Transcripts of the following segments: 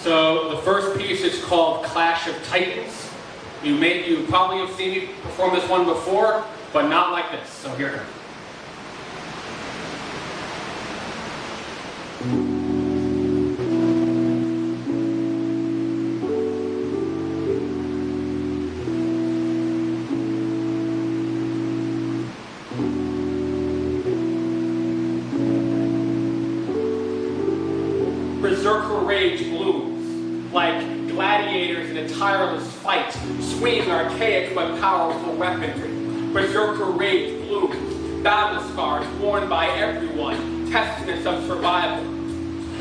So the first piece is called Clash of Titans. You probably have seen me perform this one before, but not like this. So here it is. Berserker rage blooms, like gladiators in a tireless fight, swinging archaic but powerful weaponry. Berserker rage blooms, battle scars worn by everyone, testaments of survival.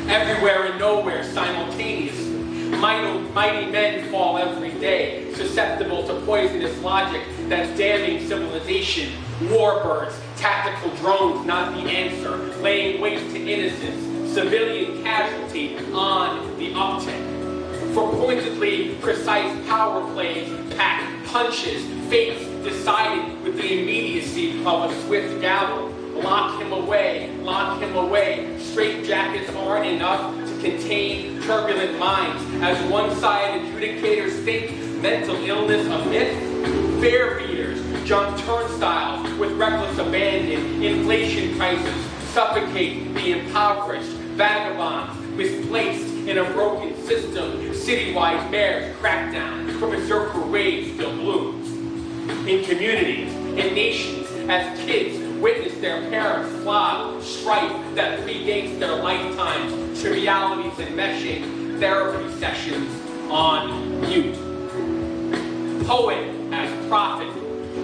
Everywhere and nowhere simultaneously, mighty men fall every day, susceptible to poisonous logic that's damning civilization. Warbirds, tactical drones, not the answer, laying waste to innocence. Civilian casualty on the uptick. For pointedly precise power plays, packed punches, fates decided with the immediacy of a swift gavel. Lock him away, lock him away. Straight jackets aren't enough to contain turbulent minds. As one-sided adjudicators think mental illness a myth, fare beaters jump turnstiles with reckless abandon. Inflation prices suffocate the impoverished. Vagabonds misplaced in a broken system. Citywide mayors crackdown for berserker rage still blooms. In communities, in nations, as kids witness their parents flogged, strife that predates their lifetimes, trivialities enmeshing, therapy sessions on mute. Poet as prophet,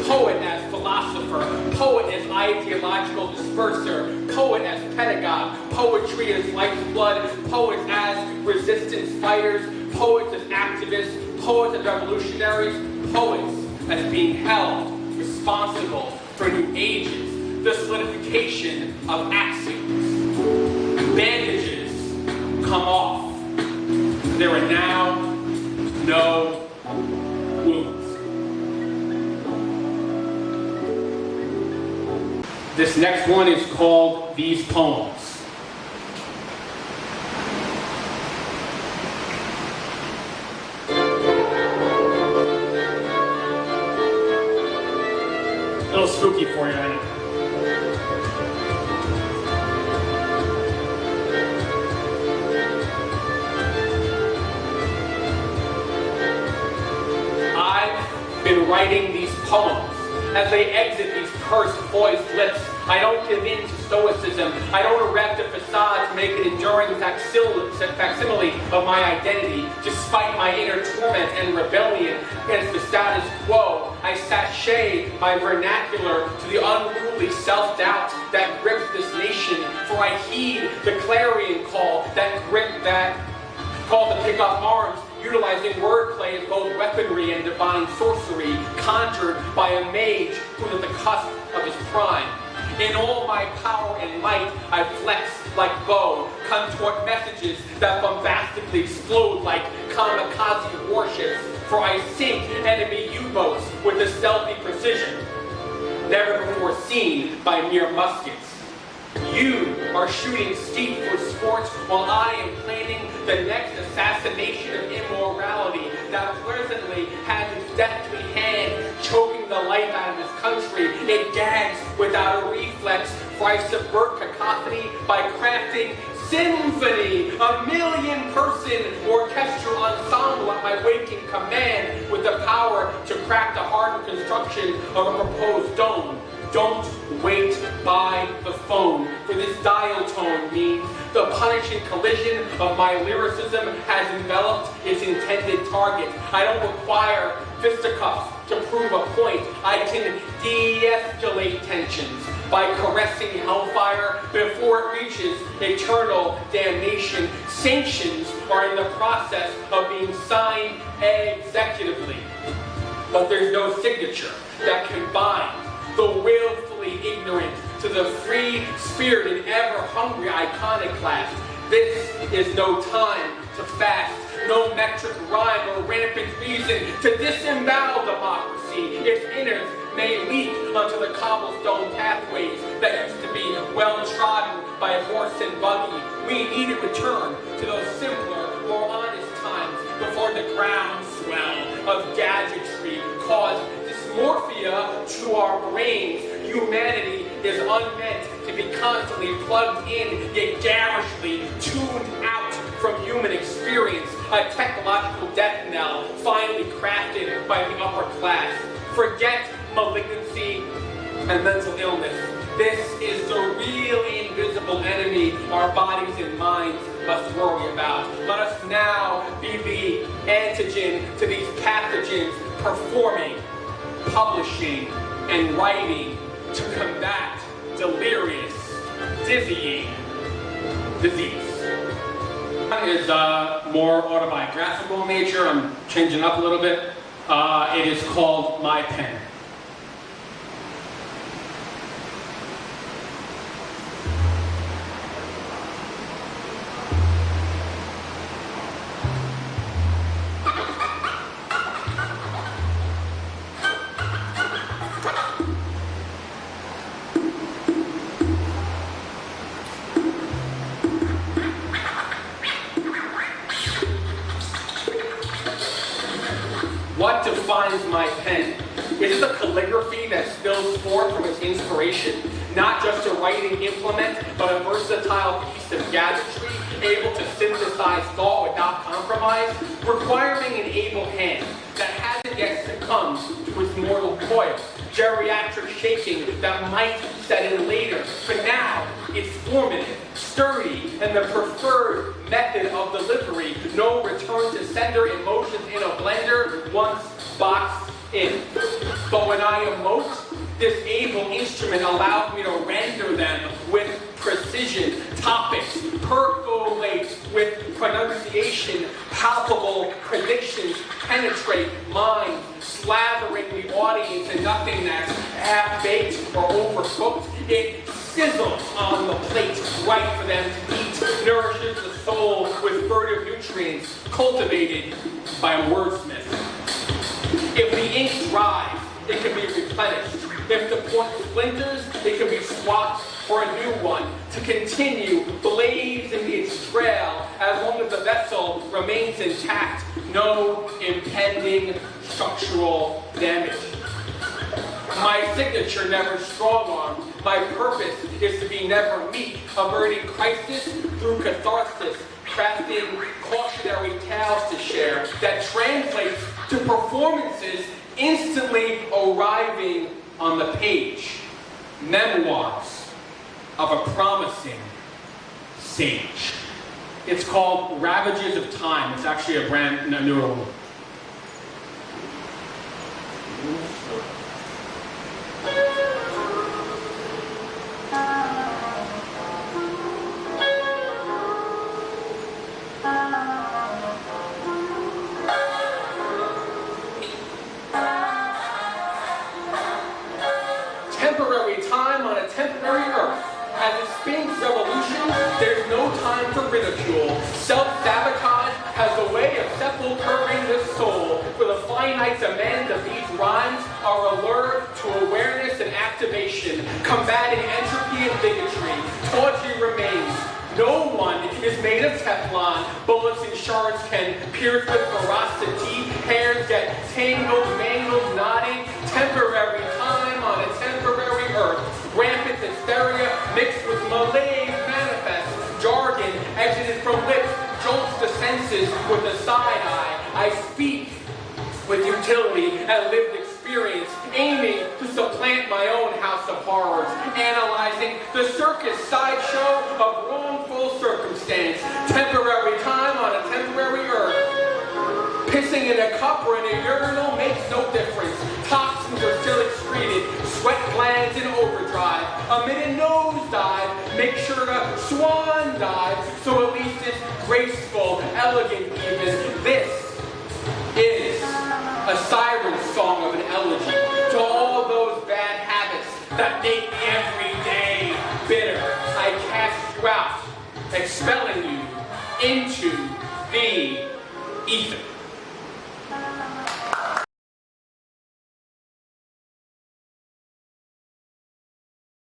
poet as philosopher, poet as ideological disperser, poet as pedagogue, poetry as lifeblood, poets as resistance fighters, poets as activists, poets as revolutionaries, poets as being held responsible for new ages, the solidification of axioms. Bandages come off. There are now no wounds. This next one is called These Poems. A little spooky for you, I know. I've been writing these poems as they exit these cursed voiced lips. I don't give in to stoicism. I don't erect a facade to make an enduring facsimile of my identity, despite my inner torment and rebellion against the status quo. I sashay my vernacular to the unruly self-doubt that grips this nation, for I heed the clarion call call to pick up arms, utilizing wordplay as both weaponry and divine sorcery, conjured by a mage who's at the cusp of his prime. In all my power and might, I flex like bow, contort messages that bombastically explode like kamikaze warships, for I sink enemy U-boats with a stealthy precision, never before seen by mere muskets. You are shooting steep for sport while I am planning the next assassination of immorality that presently has its deathly hand choking the life out of this country. It gags without a reflex, for I subvert cacophony by crafting symphony, a million-person orchestral ensemble at my waking command, with the power to crack the hardened construction of a proposed dome. Don't wait by the phone, for this dial tone means the punishing collision of my lyricism has enveloped its intended target. I don't require fisticuffs to prove a point. I can de-escalate tensions by caressing hellfire before it reaches eternal damnation. Sanctions are in the process of being signed executively, but there's no signature that can bind the willfully ignorant to the free-spirited, ever-hungry iconoclast. This is no time to fast, no metric rhyme or rampant reason to disembowel democracy. Its innards may leak onto the cobblestone pathways that used to be well-trodden by horse and buggy. We need to return to those simpler, more honest the groundswell of gadgetry caused dysmorphia to our brains, humanity is unmeant to be constantly plugged in, yet garishly tuned out from human experience, a technological death knell finally crafted by the upper class. Forget malignancy and mental illness. This is the really invisible enemy our bodies and minds must worry about. Let us now be the antigen to these pathogens, performing, publishing, and writing to combat delirious, dizzying disease. One is more autobiographical in nature. I'm changing up a little bit. It is called My Pen. What defines my pen? It is a calligraphy that spills forth from its inspiration, not just a writing implement, but a versatile piece of gadgetry, able to synthesize thought without compromise, requiring an able hand that hasn't yet succumbed to its mortal coil, geriatric shaking that might set in later. For now, it's formative, sturdy, and the preferred method of delivery. No return to sender, emotions in a blender, once boxed in. But when I emote, this able instrument allows me to render them with precision. Topics percolate with pronunciation. Palpable predictions penetrate minds, slathering the audience in nothing that's half-baked or overcooked. It sizzles on the plate, right for them to eat, nourishes the soul with furtive nutrients cultivated by a wordsmith. If the ink dries, it can be replenished. If the point splinters, it can be swapped for a new one to continue blazing its trail as long as the vessel remains intact. No impending structural damage. My signature never strong-armed. My purpose is to be never meek, averting crisis through catharsis, crafting cautionary tales to share that translates to performances instantly arriving on the page. Memoirs of a promising sage. It's called Ravages of Time. It's actually a brand newer one. Temporary time on a temporary earth. As it spins revolution, there's no time for ridicule. Self-sabotage has a way of sepulchering the soul. For the finite demands of these rhymes are alert to awareness and activation, combating entropy and bigotry. Tawdry remains. No one is made of Teflon. Bullets and shards can pierce with ferocity. Hairs get tangled, mangled, knotting. Temporary time on a temporary earth. Rampant hysteria mixed with malaise manifest. Jargon exited from lips, jolts the senses with a side eye. I speak with utility and lived experience, aiming to supplant my own house of horrors, analyzing the circus sideshow of wrongful circumstance. Temporary time on a temporary earth. Pissing in a cup or in a urinal makes no difference. Toxins are still excreted, sweat glands in overdrive. Amid a nosedive, make sure to swan dive, so at least it's graceful, elegant even. This is a siren song of an elegy to all those bad habits that make me every day bitter. I cast you out, expelling you into the ether.